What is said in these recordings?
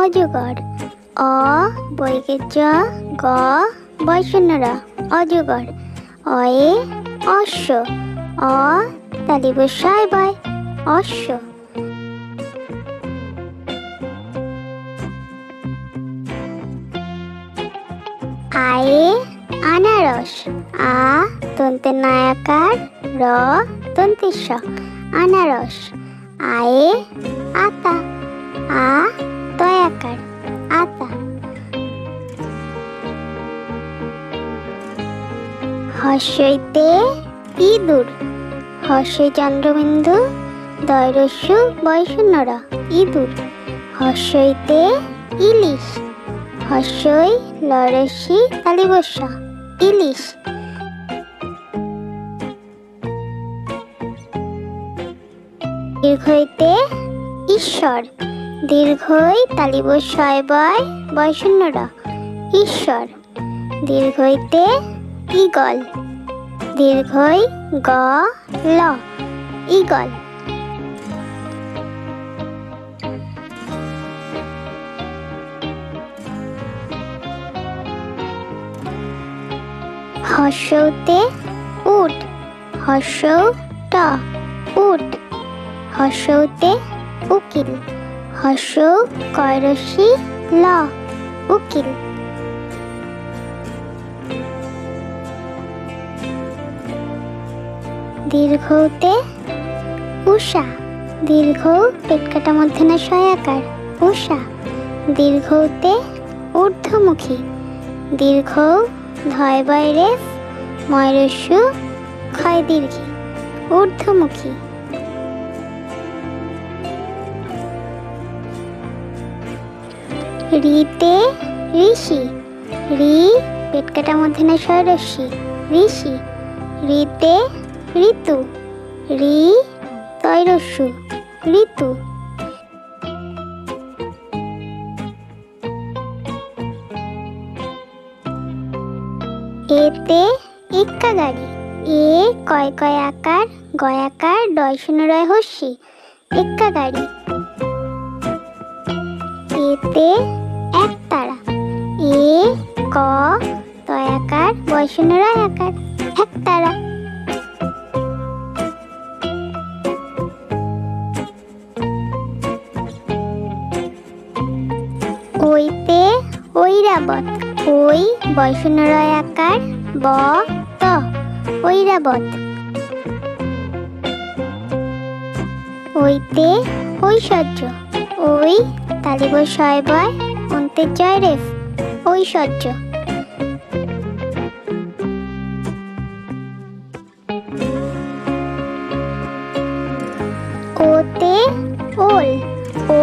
অজগর। অ বর্গের জ, গ বয়শূন্য র, অজগর। অয়ে অশ্ব। অ তালিবস্যায় বয়, অশ্ব। আয়ে আনারস। আ দন্তের নয়াকার, র দন্তের স, আনারস। আয়ে আতা। আ তয়াকার, আতা। হর্ষইতে ইঁদুর। হর্ষই চন্দ্রবিন্দু, দয়রস্যু বয়শূন্য র, ইঁদুর। হর্ষইতে ইলিশ। হর্ষই লরস্যি তালিবস্য, ইলিশ। দীর্ঘইতে ঈশ্বর। দীর্ঘই তালিবস্যয় বয়, বয়শূন্য র, ঈশ্বর। দীর্ঘইতে ঈগল। দীর্ঘই গ ল, ঈগল। হর্ষৌতে উট। হর্ষৌ ট, উট। হর্ষৌতে উকিল। হর্ষৌ কয়রস্যি ল, উকিল। দীর্ঘৌতে উষা। দীর্ঘ পেট কাটা মধ্যে শয়াকার, উষা। দীর্ঘৌতে ঊর্ধ্বমুখী। দীর্ঘ ধয় বয় রেফ, ময়রস্যু ক্ষয় দীর্ঘী, ঊর্ধ্বমুখী। রিতে ঋষি। রি পেট কাটা মধ্যে শয়রস্যি, ঋষি। রিতে ঋতু। রি তয়রস্যু, ঋতু। এতে ইক্কা গাড়ি। এ কয় কয় আকার, গয়াকার, ডয়শূন্য রয় হস্যি, ইক্কা গাড়ি। এতে একতারা। এ ক তয়াকার, বয়শূন্য রয় আকার, একতারা। ওইতে ঐরাবত। ওই বয়শূন্য রয় আকার, ব ত, ঐরাবত। ওইতে ঐশ্বর্য। ওই তালিবস্যয় বয়, অন্তের জয় রেফ, ঐশ্বর্য। ওতে ওল। ও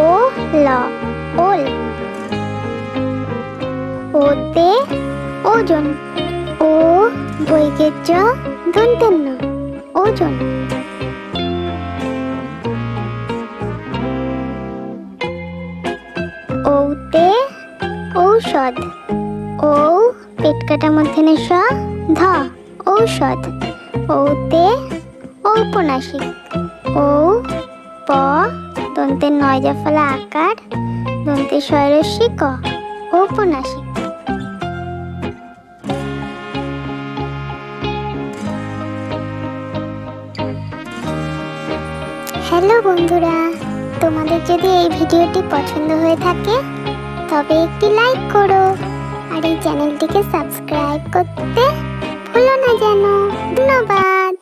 ল, ওল। ওতে ওজন। ও বর্গের জ, দন্তের ন, ওজন। ঔতে ঔষধ। ঔ পেট কাটা মধ্যে স, ধ, ঔষধ। ঔতে ঔপন্যাসিক। ঔ প দন্তের নয় জাফলা আকার, দন্তের শয়রস্যি ক, ঔপন্যাসিক। হ্যালো বন্ধুরা, তোমাদের যদি এই ভিডিওটি পছন্দ হয়ে থাকে তবে একটি লাইক করো আর এই চ্যানেলটিকে সাবস্ক্রাইব করতে ভুলো না যেন। ধন্যবাদ।